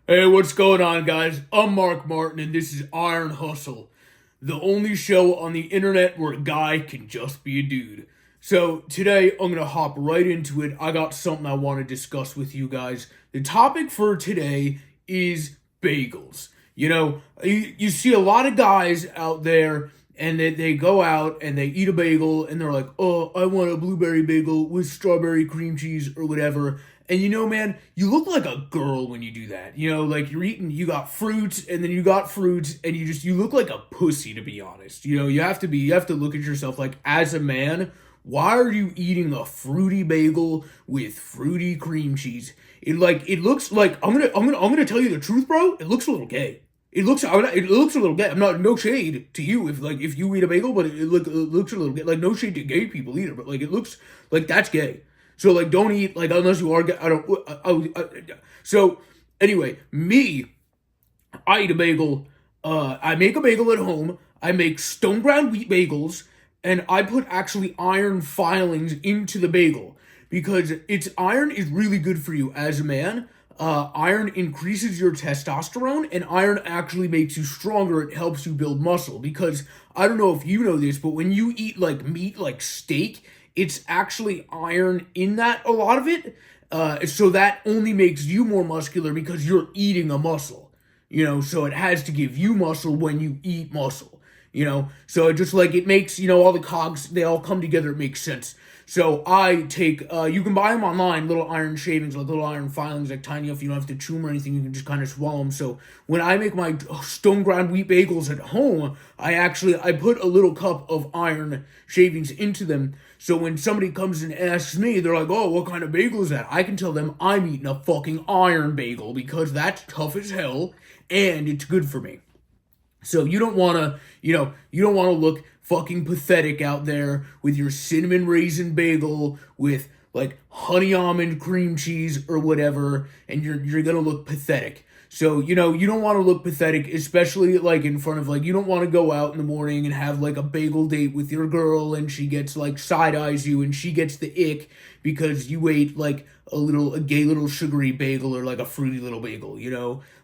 Hey, what's going on, guys? I'm Mark Martin, and this is Iron Hustle, the only show on the internet where a guy can just be a dude. So, today I'm gonna hop right into it. I got something I want to discuss with you guys. The topic for today is bagels. You see a lot of guys out there, and they go out and they eat a bagel, and they're like, oh, I want a blueberry bagel with strawberry cream cheese or whatever. And man, you look like a girl when you do that. Like you got fruits and then you got fruits and you look like a pussy, to be honest. You have to look at yourself like, as a man, why are you eating a fruity bagel with fruity cream cheese? It looks like, I'm gonna tell you the truth, bro. It looks a little gay. It looks a little gay. I'm not, no shade to you if you eat a bagel, but it looks a little gay. Like, no shade to gay people either, but like it looks like that's gay. So like, don't eat like unless you are. I don't. So anyway, I eat a bagel. I make a bagel at home. I make stone ground wheat bagels, and I put actually iron filings into the bagel because iron is really good for you as a man. Iron increases your testosterone, and iron actually makes you stronger. It helps you build muscle because I don't know if you know this, but when you eat like meat, like steak, it's actually iron in that, a lot of it. So that only makes you more muscular because you're eating a muscle. So it has to give you muscle when you eat muscle. So it just like it makes, all the cogs, they all come together. It makes sense. So I take, you can buy them online, little iron shavings, like little iron filings, like tiny enough. You don't have to chew them or anything. You can just kind of swallow them. So when I make my stone ground wheat bagels at home, I put a little cup of iron shavings into them. So when somebody comes and asks me, they're like, oh, what kind of bagel is that? I can tell them I'm eating a fucking iron bagel because that's tough as hell and it's good for me. So you don't want to, you don't want to look fucking pathetic out there with your cinnamon raisin bagel with like honey almond cream cheese or whatever, and you're going to look pathetic. So, you don't want to look pathetic, especially like in front of like, you don't want to go out in the morning and have like a bagel date with your girl and she gets like side eyes you and she gets the ick because you ate like a gay little sugary bagel or like a fruity little bagel.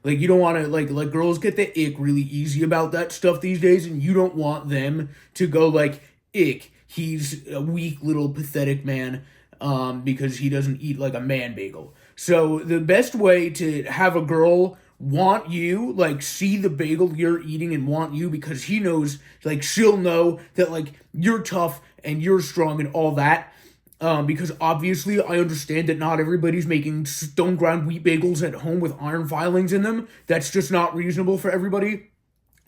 Like you don't want to like girls get the ick really easy about that stuff these days, and you don't want them to go like, ick, he's a weak little pathetic man because he doesn't eat like a man bagel. So the best way to have a girl want you, like see the bagel you're eating and want you, because he knows, like she'll know that like you're tough and you're strong and all that. Because obviously I understand that not everybody's making stone ground wheat bagels at home with iron filings in them. That's just not reasonable for everybody.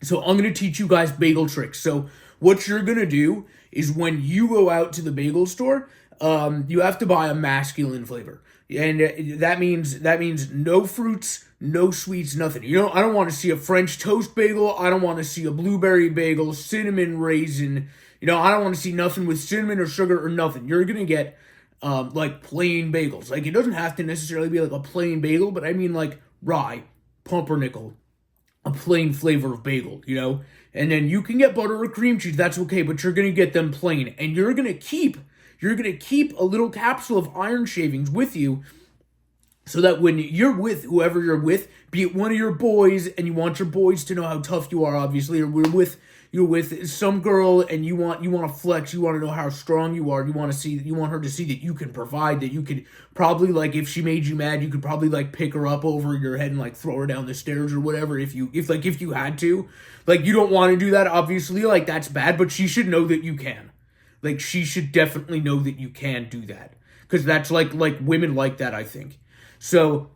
So I'm going to teach you guys bagel tricks. So what you're going to do is when you go out to the bagel store, you have to buy a masculine flavor. And that means no fruits, no sweets, nothing. I don't want to see a French toast bagel. I don't want to see a blueberry bagel, cinnamon raisin. I don't want to see nothing with cinnamon or sugar or nothing. You're going to get like plain bagels. Like it doesn't have to necessarily be like a plain bagel, but I mean like rye, pumpernickel, a plain flavor of bagel. And then you can get butter or cream cheese, that's okay, but you're gonna get them plain. And you're gonna keep a little capsule of iron shavings with you so that when you're with whoever you're with, be it one of your boys, and you want your boys to know how tough you are, obviously, or you're with some girl and you want to flex, you want to know how strong you are, you want her to see that you can provide, that you could probably, like, if she made you mad, you could probably like pick her up over your head and like throw her down the stairs or whatever if you had to. Like, you don't want to do that, obviously, like that's bad, but she should know that you can. Like, she should definitely know that you can do that, because that's like women like that, I think. So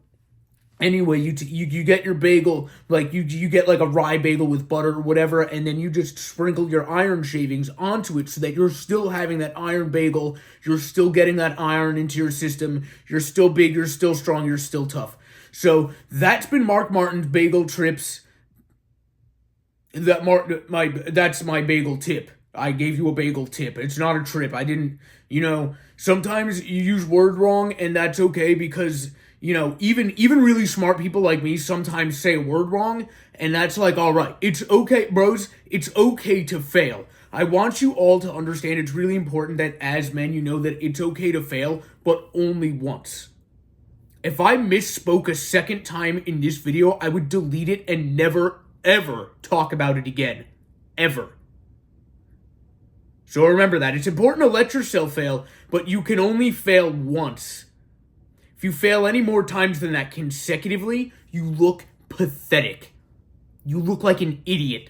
anyway, you get your bagel, like you get like a rye bagel with butter or whatever, and then you just sprinkle your iron shavings onto it so that you're still having that iron bagel, you're still getting that iron into your system, you're still big, you're still strong, you're still tough. So that's been Mark Martin's bagel trips. That's my bagel tip. I gave you a bagel tip. It's not a trip. I didn't, sometimes you use word wrong, and that's okay because even really smart people like me sometimes say a word wrong, and that's like, all right. It's okay, bros. It's okay to fail. I want you all to understand it's really important that as men, you know that it's okay to fail, but only once. If I misspoke a second time in this video, I would delete it and never, ever talk about it again. Ever. So remember that. It's important to let yourself fail, but you can only fail once. If you fail any more times than that consecutively, you look pathetic. You look like an idiot.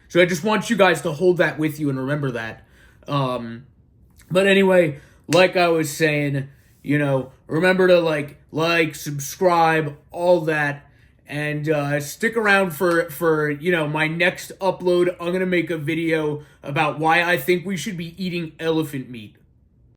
So I just want you guys to hold that with you and remember that. But anyway, like I was saying, remember to like, subscribe, all that, and stick around for my next upload. I'm gonna make a video about why I think we should be eating elephant meat.